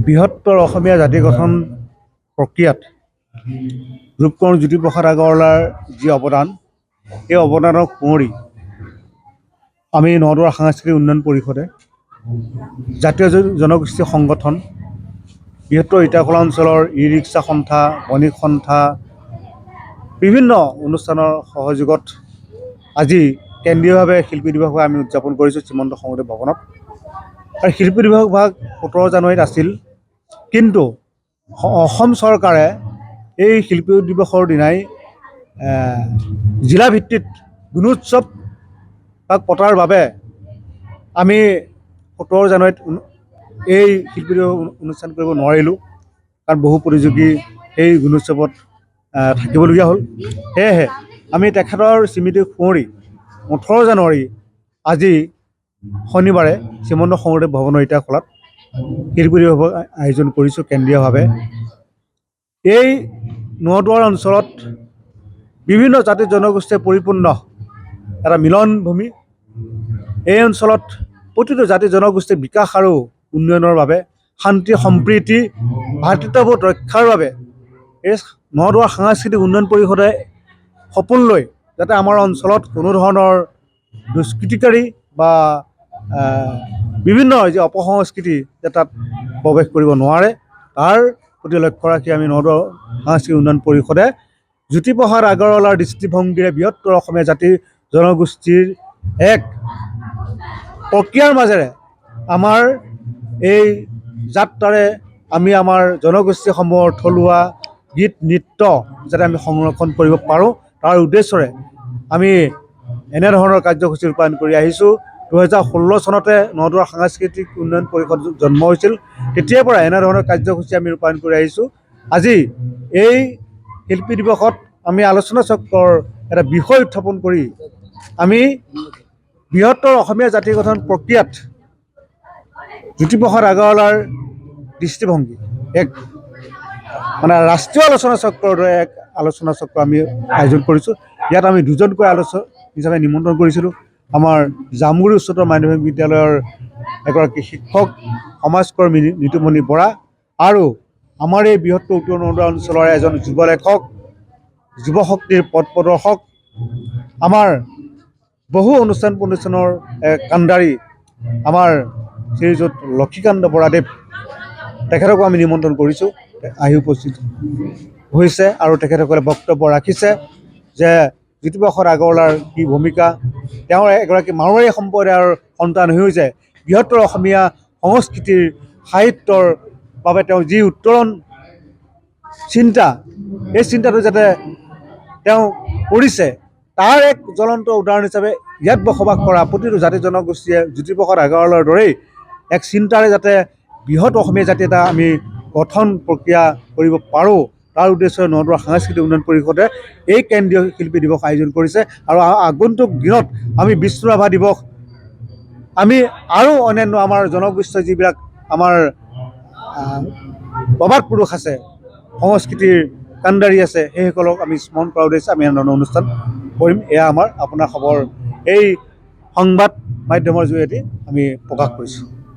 বৃহত্তৰ অসমীয়া জাতি গঠন প্ৰক্ৰিয়াত ৰূপকোঁৱৰ জ্যোতিপ্ৰসাদ আগৰৱালাৰ যি অৱদান, এই অৱদানক সুঁৱৰি আমি নদুৱাৰ সাংস্কৃতিক উন্নয়ন পৰিষদে জাতীয় জনগোষ্ঠী সংগঠন, বৃহত্তৰ ইটাখোলা অঞ্চলৰ ই ৰিক্সা সন্থা, বণিক সন্থা, বিভিন্ন অনুষ্ঠানৰ সহযোগত আজি কেন্দ্ৰীয়ভাৱে শিল্পী দিৱস আমি উদযাপন কৰিছোঁ শ্ৰীমন্ত শংকৰদেৱ ভৱনত। আৰু শিল্পী দিৱস ভাগ 17 জানুৱাৰীত আছিল, কিন্তু অসম চৰকাৰে এই শিল্পী দিৱসৰ দিনাই জিলা ভিত্তিত গুণোৎসৱ ভাগ পতাৰ বাবে আমি 17 জানুৱাৰীত এই শিল্পী দিৱস অনুষ্ঠান কৰিব নোৱাৰিলোঁ, কাৰণ বহু প্ৰতিযোগী এই গুণোৎসৱত থাকিবলগীয়া হ'ল। সেয়েহে আমি তেখেতৰ স্মৃতি সুঁৱৰি 18 জানুৱাৰী আজি শনিবাৰে শ্ৰীমন্ত শংকৰদেৱ ভৱনৰ ইটাখোলাত শিল্পী দিৱস আয়োজন কৰিছোঁ কেন্দ্ৰীয়ভাৱে। এই নদুৱাৰ অঞ্চলত বিভিন্ন জাতি জনগোষ্ঠীয়ে পৰিপূৰ্ণ এটা মিলনভূমি। এই অঞ্চলত প্ৰতিটো জাতি জনগোষ্ঠীৰ বিকাশ আৰু উন্নয়নৰ বাবে, শান্তি সম্প্ৰীতি ভাতৃত্ববোধ ৰক্ষাৰ বাবে এই নদুৱাৰ সাংস্কৃতিক উন্নয়ন পৰিষদে সপোন লৈ যাতে আমাৰ অঞ্চলত কোনো ধৰণৰ দুষ্কৃতিকাৰী বা বিভিন্ন যি অপসংস্কৃতি যে তাত প্ৰৱেশ কৰিব নোৱাৰে, তাৰ প্ৰতি লক্ষ্য ৰাখি আমি নদুৱাৰ সাংস্কৃতিক উন্নয়ন পৰিষদে জ্যোতিপ্ৰসাদ আগৰৱালাৰ দৃষ্টিভংগীৰে বৃহত্তৰ অসমীয়া জাতি জনগোষ্ঠীৰ এক প্ৰক্ৰিয়াৰ মাজেৰে আমাৰ এই যাত্ৰাৰে আমি আমাৰ জনগোষ্ঠীসমূহৰ থলুৱা গীত নৃত্য যাতে আমি সংৰক্ষণ কৰিব পাৰোঁ, তাৰ উদ্দেশ্যৰে আমি এনেধৰণৰ কাৰ্যসূচী ৰূপায়ণ কৰি আহিছোঁ। 2016 চনতে নদুৱাৰ সাংস্কৃতিক উন্নয়ন পৰিষদ জন্ম হৈছিল। তেতিয়াৰ পৰা এনেধৰণৰ কাৰ্যসূচী আমি ৰূপায়ণ কৰি আহিছোঁ। আজি এই শিল্পী দিৱসত আমি আলোচনা চক্ৰৰ এটা বিষয় উত্থাপন কৰি আমি বৃহত্তৰ অসমীয়া জাতি গঠন প্ৰক্ৰিয়াত জ্যোতিপ্ৰসাদ আগৰৱালাৰ দৃষ্টিভংগী এক ৰাষ্ট্ৰীয় আলোচনা চক্ৰৰ দৰে এক আলোচনা চক্ৰ আমি আয়োজন কৰিছোঁ। ইয়াত আমি দুজনকৈ আলোচক হিচাপে নিমন্ত্ৰণ কৰিছিলোঁ। আমাৰ জামুগুৰি উচ্চতৰ মাধ্যমিক বিদ্যালয়ৰ এগৰাকী শিক্ষক সমাজকৰ্মী নিতুমণি বৰা আৰু আমাৰ এই বৃহত্তৰ উত্তৰ নদুৱাৰ অঞ্চলৰ এজন যুৱ লেখক, যুৱ শক্তিৰ পথ প্ৰদৰ্শক, আমাৰ বহু অনুষ্ঠান প্ৰতিষ্ঠানৰ কাণ্ডাৰী আমাৰ শ্ৰীযুত লক্ষীকান্ত বৰাদেৱ, তেখেতকো আমি নিমন্ত্ৰণ কৰিছোঁ, আহি উপস্থিত হৈছে আৰু তেখেতসকলে বক্তব্য ৰাখিছে যে জ্যোতিপ্ৰসাদ আগৰৱালাৰ কি ভূমিকা, তেওঁ এগৰাকী মাৰোৱাৰী সম্প্ৰদায়ৰ সন্তান হৈ যে বৃহত্তৰ অসমীয়া সংস্কৃতিৰ সাহিত্যৰ বাবে তেওঁ যি উত্তৰণ চিন্তা, এই চিন্তাটো যাতে তেওঁ কৰিছে, তাৰ এক জ্বলন্ত উদাহৰণ হিচাপে ইয়াত বসবাস কৰা প্ৰতিটো জাতি জনগোষ্ঠীয়ে জ্যোতিপ্ৰসাদ আগৰৱালাৰ দৰেই এক চিন্তাৰে যাতে বৃহৎ অসমীয়া জাতি এটা আমি গঠন প্ৰক্ৰিয়া কৰিব পাৰোঁ, তাৰ উদ্দেশ্যে নদুৱাৰ সাংস্কৃতিক উন্নয়ন পৰিষদে এই কেন্দ্ৰীয় শিল্পী দিৱস আয়োজন কৰিছে। আৰু আগন্তুক দিনত আমি বিষ্ণু ৰাভা দিৱস, আমি আৰু অন্যান্য আমাৰ জনগোষ্ঠীয় যিবিলাক আমাৰ প্ৰবাদ পুৰুষ আছে, সংস্কৃতিৰ কাণ্ডাৰী আছে, সেইসকলক আমি স্মৰণ কৰাৰ উদ্দেশ্যে আমি এনেধৰণৰ অনুষ্ঠান কৰিম। এয়া আমাৰ আপোনাৰ খবৰ এই সংবাদ মাধ্যমৰ জৰিয়তে আমি প্ৰকাশ কৰিছোঁ।